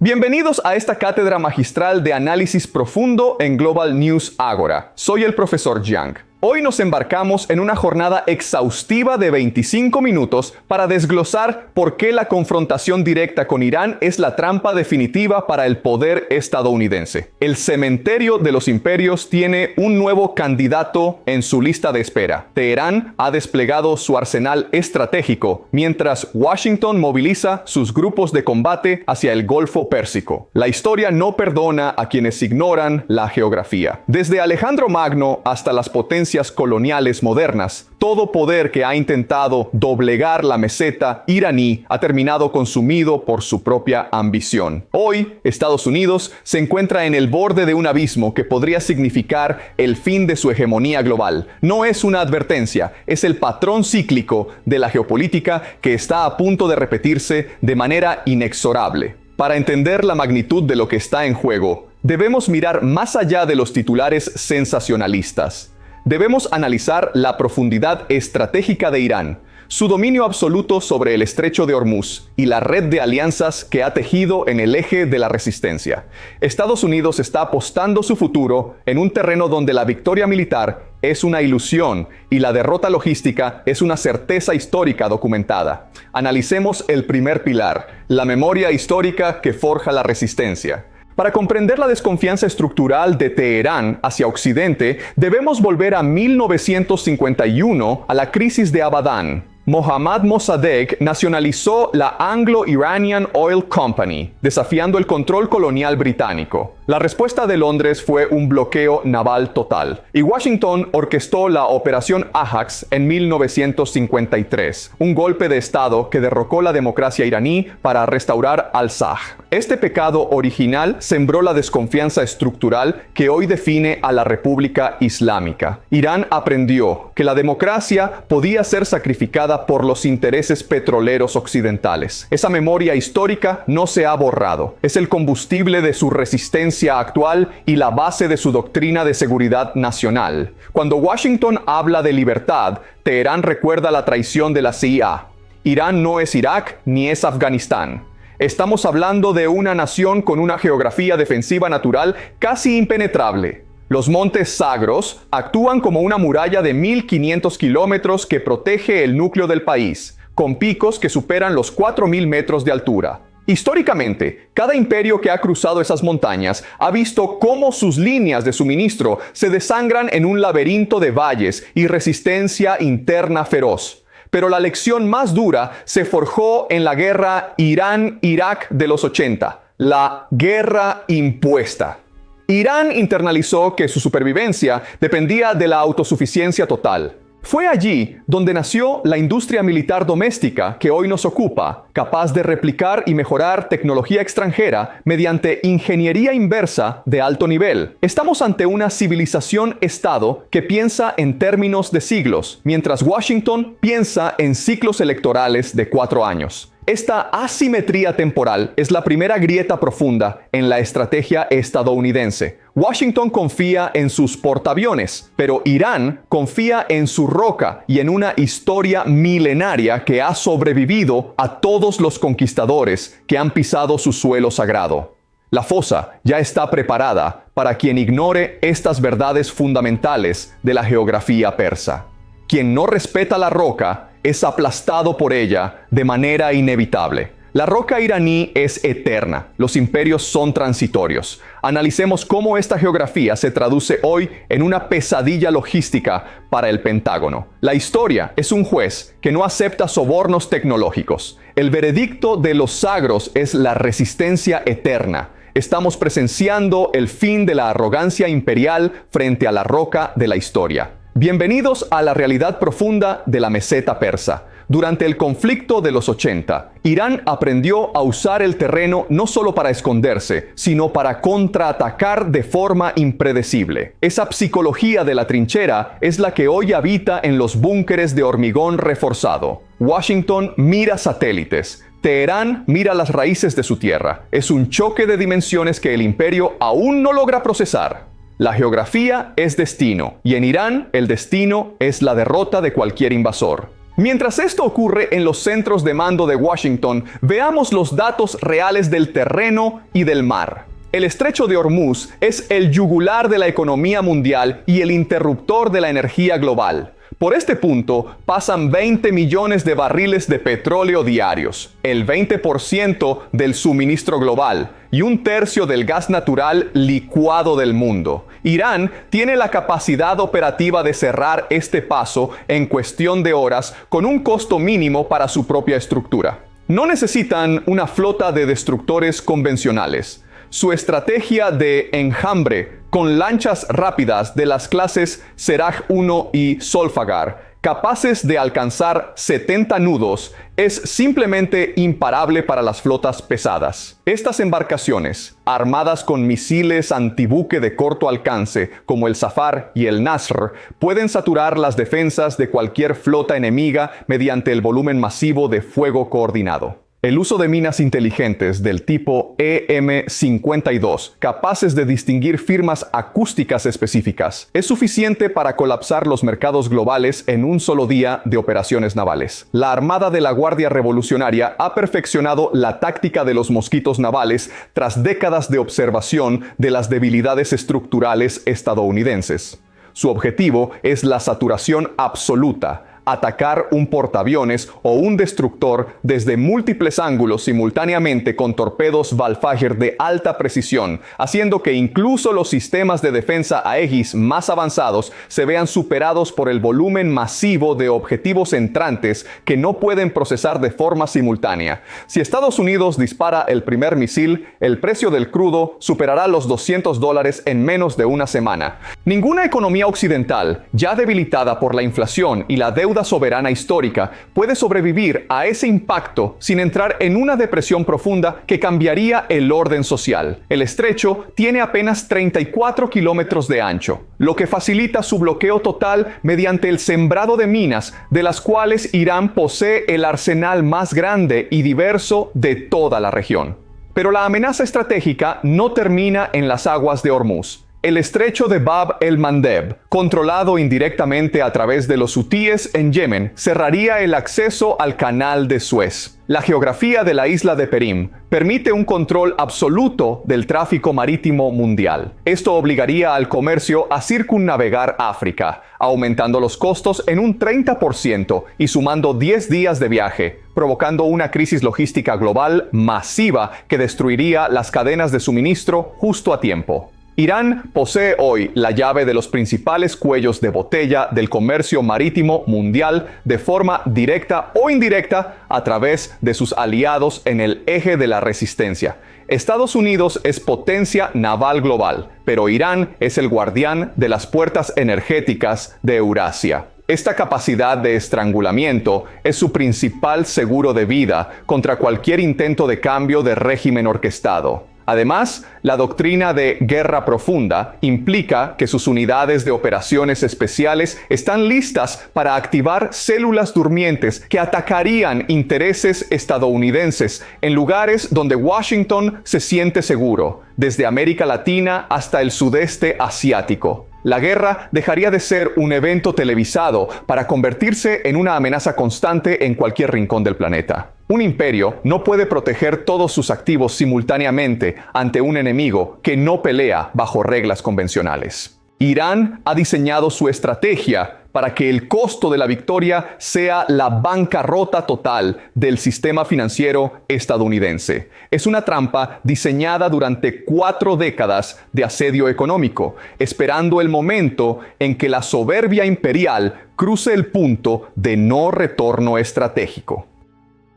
Bienvenidos a esta cátedra magistral de análisis profundo en Global News Ágora. Soy el profesor Jiang. Hoy nos embarcamos en una jornada exhaustiva de 25 minutos para desglosar por qué la confrontación directa con Irán es la trampa definitiva para el poder estadounidense. El cementerio de los imperios tiene un nuevo candidato en su lista de espera. Teherán ha desplegado su arsenal estratégico, mientras Washington moviliza sus grupos de combate hacia el Golfo Pérsico. La historia no perdona a quienes ignoran la geografía. Desde Alejandro Magno hasta las potencias coloniales modernas, todo poder que ha intentado doblegar la meseta iraní ha terminado consumido por su propia ambición. Hoy, Estados Unidos se encuentra en el borde de un abismo que podría significar el fin de su hegemonía global. No es una advertencia, es el patrón cíclico de la geopolítica que está a punto de repetirse de manera inexorable. Para entender la magnitud de lo que está en juego, debemos mirar más allá de los titulares sensacionalistas. Debemos analizar la profundidad estratégica de Irán, su dominio absoluto sobre el estrecho de Hormuz y la red de alianzas que ha tejido en el eje de la resistencia. Estados Unidos está apostando su futuro en un terreno donde la victoria militar es una ilusión y la derrota logística es una certeza histórica documentada. Analicemos el primer pilar, la memoria histórica que forja la resistencia. Para comprender la desconfianza estructural de Teherán hacia Occidente, debemos volver a 1951 a la crisis de Abadán. Mohammad Mossadegh nacionalizó la Anglo-Iranian Oil Company, desafiando el control colonial británico. La respuesta de Londres fue un bloqueo naval total, y Washington orquestó la Operación Ajax en 1953, un golpe de Estado que derrocó la democracia iraní para restaurar al Shah. Este pecado original sembró la desconfianza estructural que hoy define a la República Islámica. Irán aprendió que la democracia podía ser sacrificada por los intereses petroleros occidentales. Esa memoria histórica no se ha borrado. Es el combustible de su resistencia actual y la base de su doctrina de seguridad nacional. Cuando Washington habla de libertad, Teherán recuerda la traición de la CIA. Irán no es Irak ni es Afganistán. Estamos hablando de una nación con una geografía defensiva natural casi impenetrable. Los montes Zagros actúan como una muralla de 1.500 kilómetros que protege el núcleo del país, con picos que superan los 4.000 metros de altura. Históricamente, cada imperio que ha cruzado esas montañas ha visto cómo sus líneas de suministro se desangran en un laberinto de valles y resistencia interna feroz. Pero la lección más dura se forjó en la guerra Irán-Irak de los 80, la guerra impuesta. Irán internalizó que su supervivencia dependía de la autosuficiencia total. Fue allí donde nació la industria militar doméstica que hoy nos ocupa, capaz de replicar y mejorar tecnología extranjera mediante ingeniería inversa de alto nivel. Estamos ante una civilización-estado que piensa en términos de siglos, mientras Washington piensa en ciclos electorales de 4 años. Esta asimetría temporal es la primera grieta profunda en la estrategia estadounidense. Washington confía en sus portaaviones, pero Irán confía en su roca y en una historia milenaria que ha sobrevivido a todos los conquistadores que han pisado su suelo sagrado. La fosa ya está preparada para quien ignore estas verdades fundamentales de la geografía persa. Quien no respeta la roca es aplastado por ella de manera inevitable. La roca iraní es eterna, los imperios son transitorios. Analicemos cómo esta geografía se traduce hoy en una pesadilla logística para el Pentágono. La historia es un juez que no acepta sobornos tecnológicos. El veredicto de los Zagros es la resistencia eterna. Estamos presenciando el fin de la arrogancia imperial frente a la roca de la historia. Bienvenidos a la realidad profunda de la meseta persa. Durante el conflicto de los 80, Irán aprendió a usar el terreno no solo para esconderse, sino para contraatacar de forma impredecible. Esa psicología de la trinchera es la que hoy habita en los búnkeres de hormigón reforzado. Washington mira satélites. Teherán mira las raíces de su tierra. Es un choque de dimensiones que el imperio aún no logra procesar. La geografía es destino, y en Irán el destino es la derrota de cualquier invasor. Mientras esto ocurre en los centros de mando de Washington, veamos los datos reales del terreno y del mar. El estrecho de Hormuz es el yugular de la economía mundial y el interruptor de la energía global. Por este punto pasan 20 millones de barriles de petróleo diarios, el 20% del suministro global y un tercio del gas natural licuado del mundo. Irán tiene la capacidad operativa de cerrar este paso en cuestión de horas con un costo mínimo para su propia estructura. No necesitan una flota de destructores convencionales. Su estrategia de enjambre con lanchas rápidas de las clases Seraj 1 y Zolfagar, capaces de alcanzar 70 nudos, es simplemente imparable para las flotas pesadas. Estas embarcaciones, armadas con misiles antibuque de corto alcance, como el Zafar y el Nasr, pueden saturar las defensas de cualquier flota enemiga mediante el volumen masivo de fuego coordinado. El uso de minas inteligentes del tipo EM-52, capaces de distinguir firmas acústicas específicas, es suficiente para colapsar los mercados globales en un solo día de operaciones navales. La Armada de la Guardia Revolucionaria ha perfeccionado la táctica de los mosquitos navales tras décadas de observación de las debilidades estructurales estadounidenses. Su objetivo es la saturación absoluta, atacar un portaaviones o un destructor desde múltiples ángulos simultáneamente con torpedos Valfajer de alta precisión, haciendo que incluso los sistemas de defensa Aegis más avanzados se vean superados por el volumen masivo de objetivos entrantes que no pueden procesar de forma simultánea. Si Estados Unidos dispara el primer misil, el precio del crudo superará los $200 en menos de una semana. Ninguna economía occidental, ya debilitada por la inflación y la deuda soberana histórica, puede sobrevivir a ese impacto sin entrar en una depresión profunda que cambiaría el orden social. El estrecho tiene apenas 34 kilómetros de ancho, lo que facilita su bloqueo total mediante el sembrado de minas, de las cuales Irán posee el arsenal más grande y diverso de toda la región. Pero la amenaza estratégica no termina en las aguas de Hormuz. El estrecho de Bab el-Mandeb, controlado indirectamente a través de los hutíes en Yemen, cerraría el acceso al canal de Suez. La geografía de la isla de Perim permite un control absoluto del tráfico marítimo mundial. Esto obligaría al comercio a circunnavegar África, aumentando los costos en un 30% y sumando 10 días de viaje, provocando una crisis logística global masiva que destruiría las cadenas de suministro justo a tiempo. Irán posee hoy la llave de los principales cuellos de botella del comercio marítimo mundial de forma directa o indirecta a través de sus aliados en el eje de la resistencia. Estados Unidos es potencia naval global, pero Irán es el guardián de las puertas energéticas de Eurasia. Esta capacidad de estrangulamiento es su principal seguro de vida contra cualquier intento de cambio de régimen orquestado. Además, la doctrina de guerra profunda implica que sus unidades de operaciones especiales están listas para activar células durmientes que atacarían intereses estadounidenses en lugares donde Washington se siente seguro, desde América Latina hasta el sudeste asiático. La guerra dejaría de ser un evento televisado para convertirse en una amenaza constante en cualquier rincón del planeta. Un imperio no puede proteger todos sus activos simultáneamente ante un enemigo que no pelea bajo reglas convencionales. Irán ha diseñado su estrategia para que el costo de la victoria sea la bancarrota total del sistema financiero estadounidense. Es una trampa diseñada durante 4 décadas de asedio económico, esperando el momento en que la soberbia imperial cruce el punto de no retorno estratégico.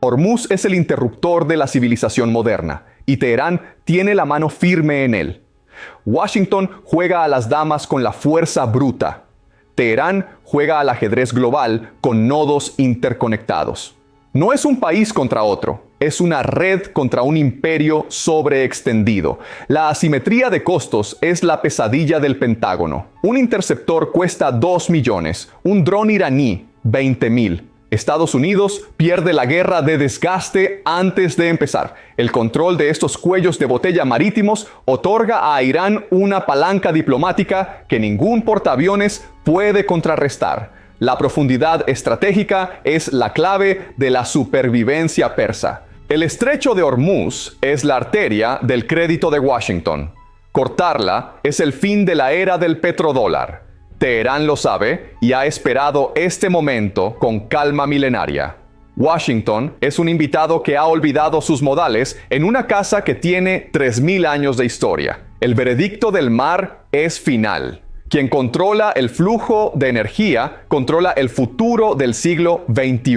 Hormuz es el interruptor de la civilización moderna, y Teherán tiene la mano firme en él. Washington juega a las damas con la fuerza bruta. Teherán juega al ajedrez global con nodos interconectados. No es un país contra otro, es una red contra un imperio sobreextendido. La asimetría de costos es la pesadilla del Pentágono. Un interceptor cuesta 2 millones, un dron iraní 20.000. Estados Unidos pierde la guerra de desgaste antes de empezar. El control de estos cuellos de botella marítimos otorga a Irán una palanca diplomática que ningún portaaviones puede contrarrestar. La profundidad estratégica es la clave de la supervivencia persa. El estrecho de Hormuz es la arteria del crédito de Washington. Cortarla es el fin de la era del petrodólar. Teherán lo sabe y ha esperado este momento con calma milenaria. Washington es un invitado que ha olvidado sus modales en una casa que tiene 3000 años de historia. El veredicto del mar es final. Quien controla el flujo de energía controla el futuro del siglo XXI.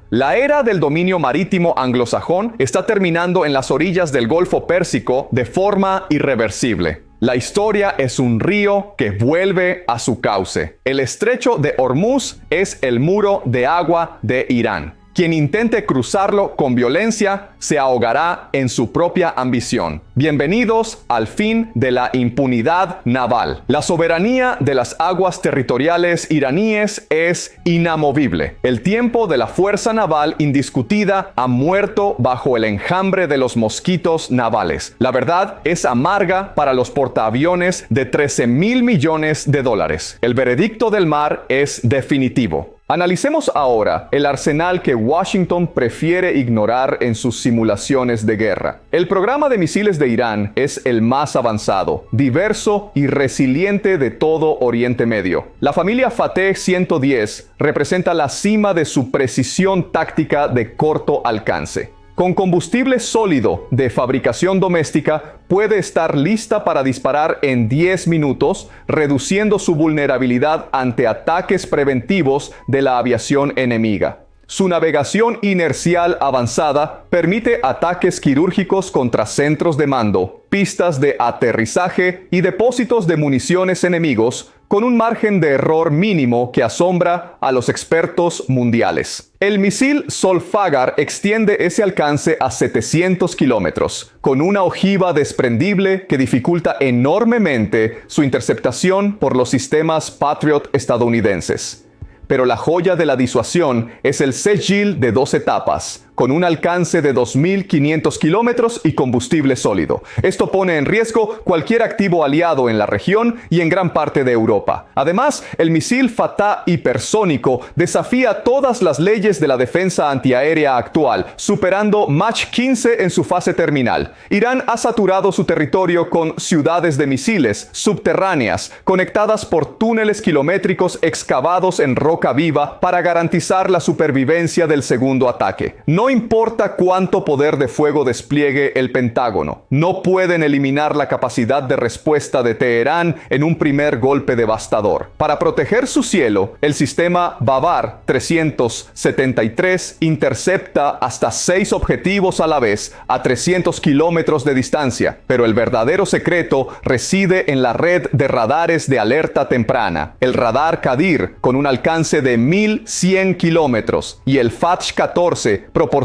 La era del dominio marítimo anglosajón está terminando en las orillas del Golfo Pérsico de forma irreversible. La historia es un río que vuelve a su cauce. El estrecho de Hormuz es el muro de agua de Irán. Quien intente cruzarlo con violencia se ahogará en su propia ambición. Bienvenidos al fin de la impunidad naval. La soberanía de las aguas territoriales iraníes es inamovible. El tiempo de la fuerza naval indiscutida ha muerto bajo el enjambre de los mosquitos navales. La verdad es amarga para los portaaviones de 13.000 millones de dólares. El veredicto del mar es definitivo. Analicemos ahora el arsenal que Washington prefiere ignorar en sus simulaciones de guerra. El programa de misiles de Irán es el más avanzado, diverso y resiliente de todo Oriente Medio. La familia Fateh 110 representa la cima de su precisión táctica de corto alcance. Con combustible sólido de fabricación doméstica, puede estar lista para disparar en 10 minutos, reduciendo su vulnerabilidad ante ataques preventivos de la aviación enemiga. Su navegación inercial avanzada permite ataques quirúrgicos contra centros de mando, pistas de aterrizaje y depósitos de municiones enemigos, con un margen de error mínimo que asombra a los expertos mundiales. El misil Zolfaghar extiende ese alcance a 700 kilómetros, con una ojiva desprendible que dificulta enormemente su interceptación por los sistemas Patriot estadounidenses. Pero la joya de la disuasión es el Sejil de 2 etapas, con un alcance de 2.500 kilómetros y combustible sólido. Esto pone en riesgo cualquier activo aliado en la región y en gran parte de Europa. Además, el misil Fatah hipersónico desafía todas las leyes de la defensa antiaérea actual, superando Mach 15 en su fase terminal. Irán ha saturado su territorio con ciudades de misiles subterráneas, conectadas por túneles kilométricos excavados en roca viva para garantizar la supervivencia del segundo ataque. No importa cuánto poder de fuego despliegue el Pentágono, no pueden eliminar la capacidad de respuesta de Teherán en un primer golpe devastador. Para proteger su cielo, el sistema Bavar 373 intercepta hasta 6 objetivos a la vez a 300 kilómetros de distancia, pero el verdadero secreto reside en la red de radares de alerta temprana, el radar Qadir con un alcance de 1.100 kilómetros y el FATH-14 proporcionan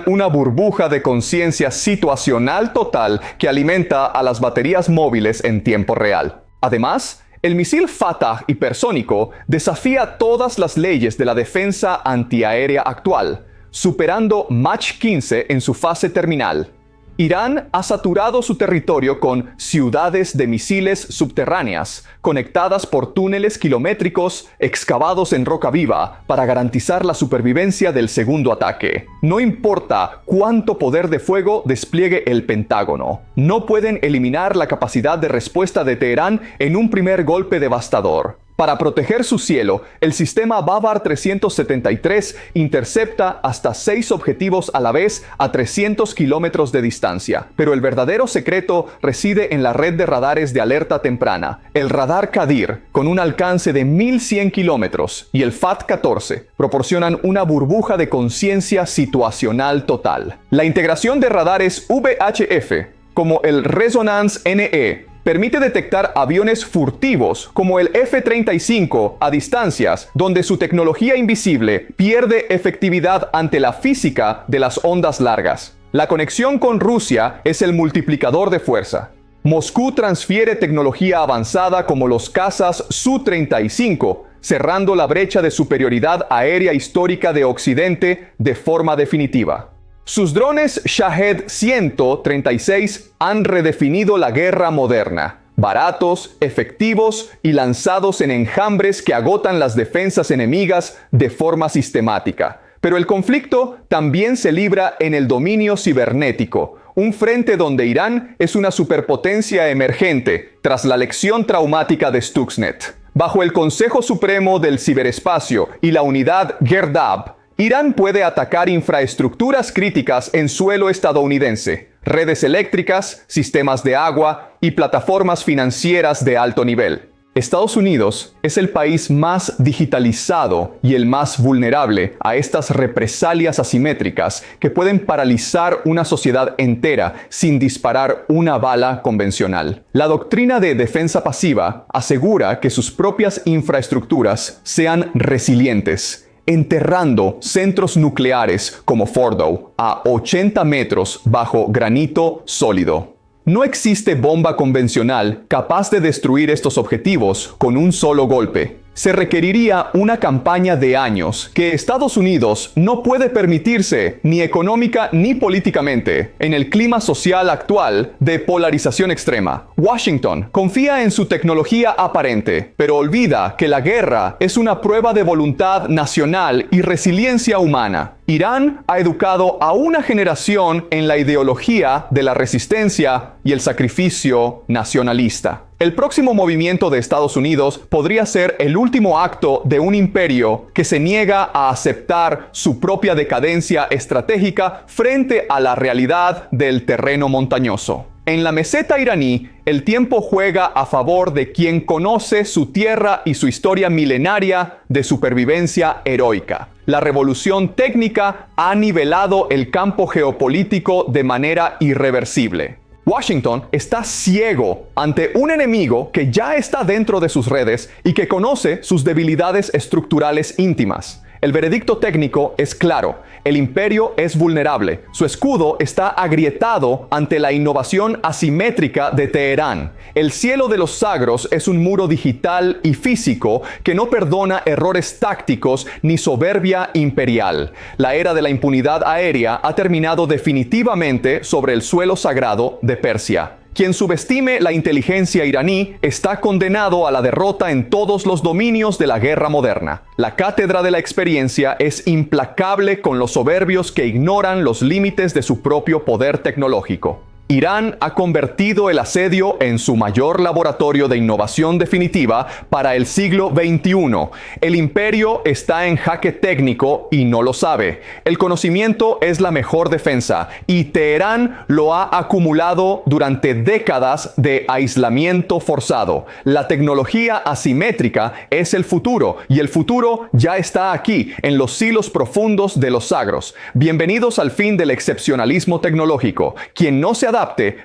una burbuja de conciencia situacional total que alimenta a las baterías móviles en tiempo real. Además, el misil Fatah hipersónico desafía todas las leyes de la defensa antiaérea actual, superando Mach 15 en su fase terminal. Irán ha saturado su territorio con ciudades de misiles subterráneas, conectadas por túneles kilométricos excavados en roca viva para garantizar la supervivencia del segundo ataque. No importa cuánto poder de fuego despliegue el Pentágono, no pueden eliminar la capacidad de respuesta de Teherán en un primer golpe devastador. Para proteger su cielo, el sistema Bavar 373 intercepta hasta 6 objetivos a la vez a 300 kilómetros de distancia. Pero el verdadero secreto reside en la red de radares de alerta temprana. El radar Qadir, con un alcance de 1.100 kilómetros, y el FATH-14 proporcionan una burbuja de conciencia situacional total. La integración de radares VHF, como el Resonance NE, permite detectar aviones furtivos como el F-35 a distancias donde su tecnología invisible pierde efectividad ante la física de las ondas largas. La conexión con Rusia es el multiplicador de fuerza. Moscú transfiere tecnología avanzada como los cazas Su-35, cerrando la brecha de superioridad aérea histórica de Occidente de forma definitiva. Sus drones Shahed 136 han redefinido la guerra moderna. baratos, efectivos y lanzados en enjambres que agotan las defensas enemigas de forma sistemática. Pero el conflicto también se libra en el dominio cibernético, un frente donde Irán es una superpotencia emergente tras la lección traumática de Stuxnet. Bajo el Consejo Supremo del Ciberespacio y la unidad Gerdab, Irán puede atacar infraestructuras críticas en suelo estadounidense, redes eléctricas, sistemas de agua y plataformas financieras de alto nivel. Estados Unidos es el país más digitalizado y el más vulnerable a estas represalias asimétricas que pueden paralizar una sociedad entera sin disparar una bala convencional. La doctrina de defensa pasiva asegura que sus propias infraestructuras sean resilientes, enterrando centros nucleares como Fordow a 80 metros bajo granito sólido. No existe bomba convencional capaz de destruir estos objetivos con un solo golpe. Se requeriría una campaña de años que Estados Unidos no puede permitirse ni económica ni políticamente en el clima social actual de polarización extrema. Washington confía en su tecnología aparente, pero olvida que la guerra es una prueba de voluntad nacional y resiliencia humana. Irán ha educado a una generación en la ideología de la resistencia y el sacrificio nacionalista. El próximo movimiento de Estados Unidos podría ser el último acto de un imperio que se niega a aceptar su propia decadencia estratégica frente a la realidad del terreno montañoso. En la meseta iraní, el tiempo juega a favor de quien conoce su tierra y su historia milenaria de supervivencia heroica. La revolución técnica ha nivelado el campo geopolítico de manera irreversible. Washington está ciego ante un enemigo que ya está dentro de sus redes y que conoce sus debilidades estructurales íntimas. El veredicto técnico es claro: el imperio es vulnerable. Su escudo está agrietado ante la innovación asimétrica de Teherán. El cielo de los sagros es un muro digital y físico que no perdona errores tácticos ni soberbia imperial. La era de la impunidad aérea ha terminado definitivamente sobre el suelo sagrado de Persia. Quien subestime la inteligencia iraní está condenado a la derrota en todos los dominios de la guerra moderna. La cátedra de la experiencia es implacable con los soberbios que ignoran los límites de su propio poder tecnológico. Irán ha convertido el asedio en su mayor laboratorio de innovación definitiva para el siglo XXI. El imperio está en jaque técnico y no lo sabe. El conocimiento es la mejor defensa y Teherán lo ha acumulado durante décadas de aislamiento forzado. La tecnología asimétrica es el futuro y el futuro ya está aquí, en los silos profundos de los sagros. Bienvenidos al fin del excepcionalismo tecnológico. Quien no se adapte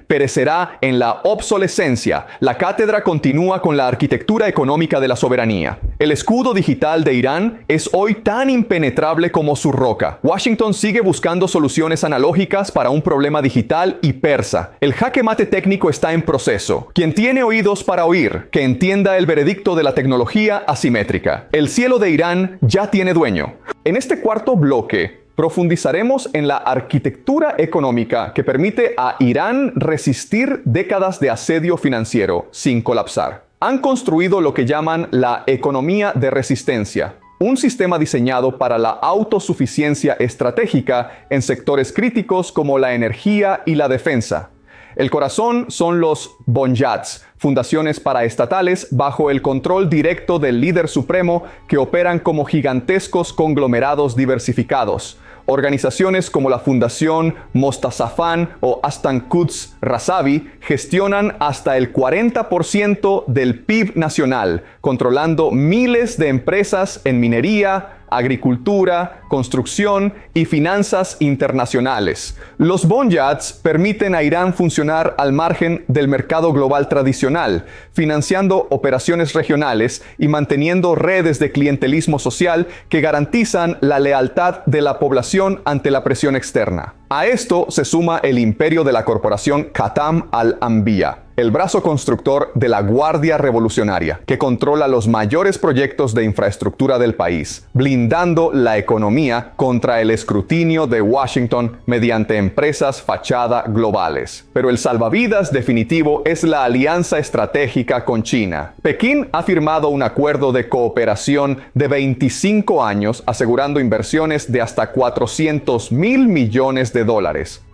perecerá en la obsolescencia. La cátedra continúa con la arquitectura económica de la soberanía. El escudo digital de Irán es hoy tan impenetrable como su roca. Washington sigue buscando soluciones analógicas para un problema digital y persa. El jaque mate técnico está en proceso. Quien tiene oídos para oír, que entienda el veredicto de la tecnología asimétrica. El cielo de Irán ya tiene dueño. En este cuarto bloque, profundizaremos en la arquitectura económica que permite a Irán resistir décadas de asedio financiero sin colapsar. Han construido lo que llaman la economía de resistencia, un sistema diseñado para la autosuficiencia estratégica en sectores críticos como la energía y la defensa. El corazón son los bonjats, fundaciones paraestatales bajo el control directo del líder supremo que operan como gigantescos conglomerados diversificados. Organizaciones como la Fundación Mostazafan o Astan Quds Razavi gestionan hasta el 40% del PIB nacional, controlando miles de empresas en minería, agricultura, construcción y finanzas internacionales. Los bonjats permiten a Irán funcionar al margen del mercado global tradicional, financiando operaciones regionales y manteniendo redes de clientelismo social que garantizan la lealtad de la población ante la presión externa. A esto se suma el imperio de la corporación Khatam al-Anbiya, el brazo constructor de la Guardia Revolucionaria, que controla los mayores proyectos de infraestructura del país, blindando la economía contra el escrutinio de Washington mediante empresas fachada globales. Pero el salvavidas definitivo es la alianza estratégica con China. Pekín ha firmado un acuerdo de cooperación de 25 años, asegurando inversiones de hasta $400 mil millones.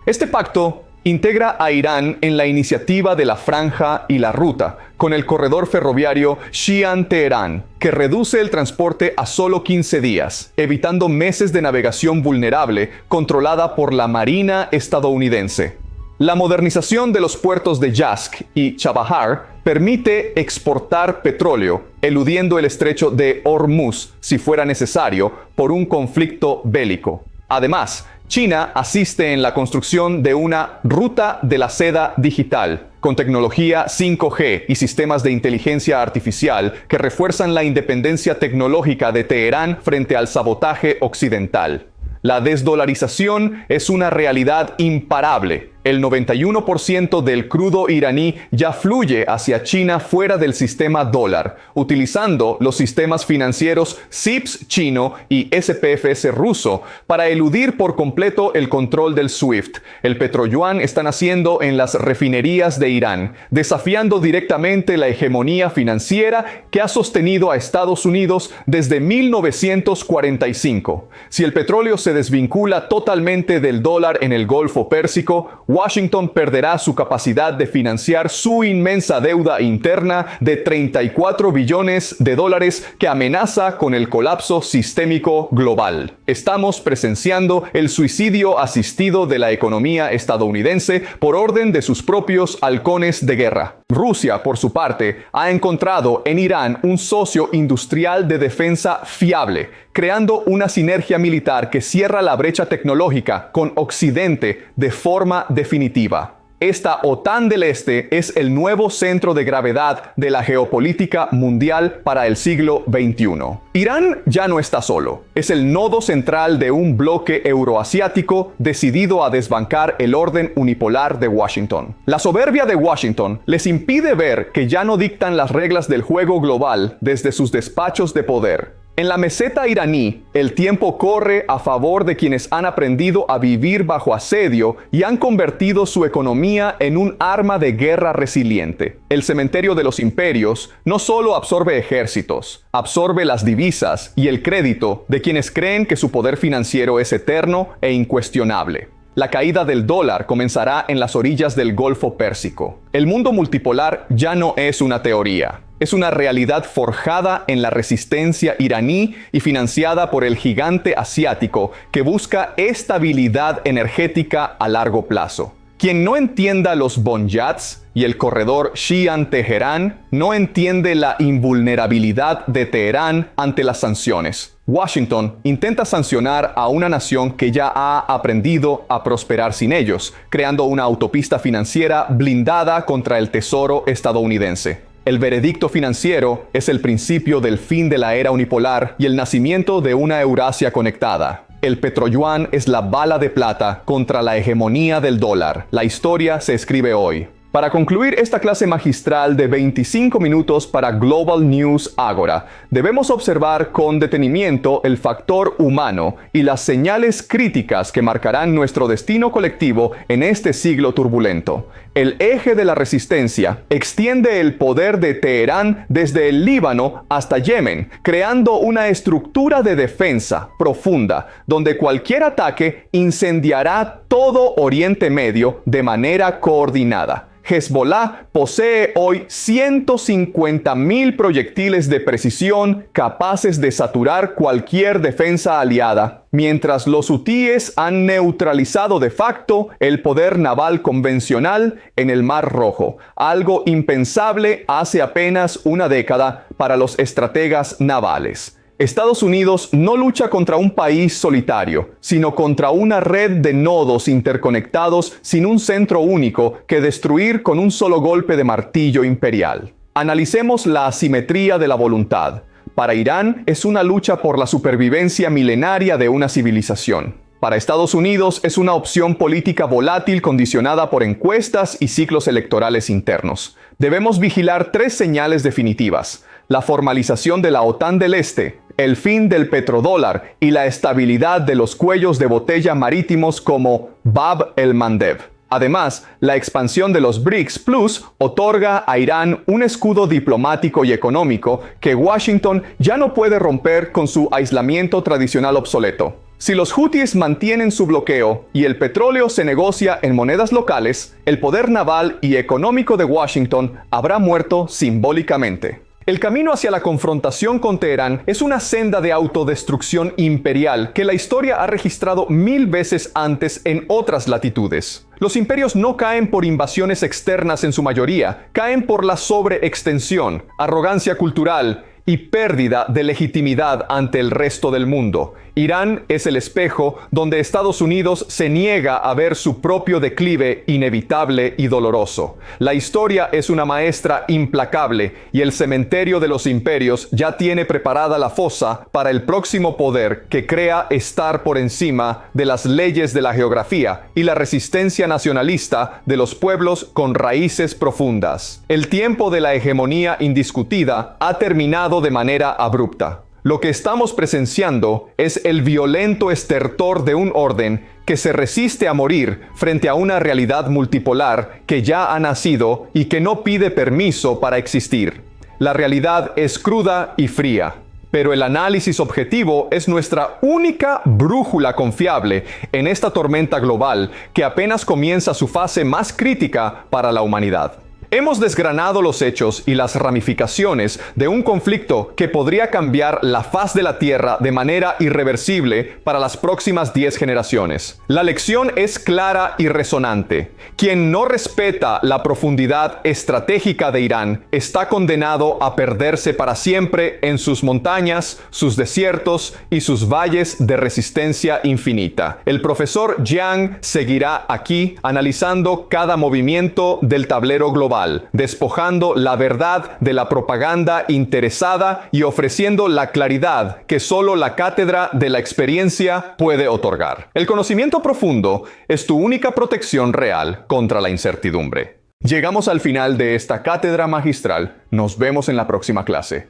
Este pacto integra a Irán en la iniciativa de la Franja y la Ruta, con el corredor ferroviario Xi'an-Teherán, que reduce el transporte a solo 15 días, evitando meses de navegación vulnerable controlada por la Marina estadounidense. La modernización de los puertos de Yazd y Chabahar permite exportar petróleo, eludiendo el estrecho de Hormuz si fuera necesario por un conflicto bélico. Además, China asiste en la construcción de una ruta de la seda digital, con tecnología 5G y sistemas de inteligencia artificial que refuerzan la independencia tecnológica de Teherán frente al sabotaje occidental. La desdolarización es una realidad imparable. El 91% del crudo iraní ya fluye hacia China fuera del sistema dólar, utilizando los sistemas financieros CIPS chino y SPFS ruso para eludir por completo el control del SWIFT. El petroyuan está naciendo en las refinerías de Irán, desafiando directamente la hegemonía financiera que ha sostenido a Estados Unidos desde 1945. Si el petróleo se desvincula totalmente del dólar en el Golfo Pérsico, Washington perderá su capacidad de financiar su inmensa deuda interna de 34 billones de dólares que amenaza con el colapso sistémico global. Estamos presenciando el suicidio asistido de la economía estadounidense por orden de sus propios halcones de guerra. Rusia, por su parte, ha encontrado en Irán un socio industrial de defensa fiable, creando una sinergia militar que cierra la brecha tecnológica con Occidente de forma definitiva. Esta OTAN del Este es el nuevo centro de gravedad de la geopolítica mundial para el siglo XXI. Irán ya no está solo. Es el nodo central de un bloque euroasiático decidido a desbancar el orden unipolar de Washington. La soberbia de Washington les impide ver que ya no dictan las reglas del juego global desde sus despachos de poder. En la meseta iraní, el tiempo corre a favor de quienes han aprendido a vivir bajo asedio y han convertido su economía en un arma de guerra resiliente. El cementerio de los imperios no solo absorbe ejércitos, absorbe las divisas y el crédito de quienes creen que su poder financiero es eterno e incuestionable. La caída del dólar comenzará en las orillas del Golfo Pérsico. El mundo multipolar ya no es una teoría. Es una realidad forjada en la resistencia iraní y financiada por el gigante asiático que busca estabilidad energética a largo plazo. Quien no entienda los bonyats y el corredor Xi'an-Teherán no entiende la invulnerabilidad de Teherán ante las sanciones. Washington intenta sancionar a una nación que ya ha aprendido a prosperar sin ellos, creando una autopista financiera blindada contra el tesoro estadounidense. El veredicto financiero es el principio del fin de la era unipolar y el nacimiento de una Eurasia conectada. El petroyuan es la bala de plata contra la hegemonía del dólar. La historia se escribe hoy. Para concluir esta clase magistral de 25 minutos para Global News Agora, debemos observar con detenimiento el factor humano y las señales críticas que marcarán nuestro destino colectivo en este siglo turbulento. El eje de la resistencia extiende el poder de Teherán desde el Líbano hasta Yemen, creando una estructura de defensa profunda, donde cualquier ataque incendiará todo Oriente Medio de manera coordinada. Hezbollah posee hoy 150.000 proyectiles de precisión capaces de saturar cualquier defensa aliada, mientras los hutíes han neutralizado de facto el poder naval convencional en el Mar Rojo, algo impensable hace apenas una década para los estrategas navales. Estados Unidos no lucha contra un país solitario, sino contra una red de nodos interconectados sin un centro único que destruir con un solo golpe de martillo imperial. Analicemos la asimetría de la voluntad. Para Irán es una lucha por la supervivencia milenaria de una civilización. Para Estados Unidos es una opción política volátil condicionada por encuestas y ciclos electorales internos. Debemos vigilar 3 señales definitivas: la formalización de la OTAN del Este, el fin del petrodólar y la estabilidad de los cuellos de botella marítimos como Bab el-Mandeb. Además, la expansión de los BRICS Plus otorga a Irán un escudo diplomático y económico que Washington ya no puede romper con su aislamiento tradicional obsoleto. Si los hutíes mantienen su bloqueo y el petróleo se negocia en monedas locales, el poder naval y económico de Washington habrá muerto simbólicamente. El camino hacia la confrontación con Teherán es una senda de autodestrucción imperial que la historia ha registrado 1000 veces antes en otras latitudes. Los imperios no caen por invasiones externas en su mayoría, caen por la sobreextensión, arrogancia cultural y pérdida de legitimidad ante el resto del mundo. Irán es el espejo donde Estados Unidos se niega a ver su propio declive inevitable y doloroso. La historia es una maestra implacable y el cementerio de los imperios ya tiene preparada la fosa para el próximo poder que crea estar por encima de las leyes de la geografía y la resistencia nacionalista de los pueblos con raíces profundas. El tiempo de la hegemonía indiscutida ha terminado de manera abrupta. Lo que estamos presenciando es el violento estertor de un orden que se resiste a morir frente a una realidad multipolar que ya ha nacido y que no pide permiso para existir. La realidad es cruda y fría, pero el análisis objetivo es nuestra única brújula confiable en esta tormenta global que apenas comienza su fase más crítica para la humanidad. Hemos desgranado los hechos y las ramificaciones de un conflicto que podría cambiar la faz de la Tierra de manera irreversible para las próximas 10 generaciones. La lección es clara y resonante. Quien no respeta la profundidad estratégica de Irán está condenado a perderse para siempre en sus montañas, sus desiertos y sus valles de resistencia infinita. El profesor Jiang seguirá aquí analizando cada movimiento del tablero global, despojando la verdad de la propaganda interesada y ofreciendo la claridad que solo la cátedra de la experiencia puede otorgar. El conocimiento profundo es tu única protección real contra la incertidumbre. Llegamos al final de esta cátedra magistral. Nos vemos en la próxima clase.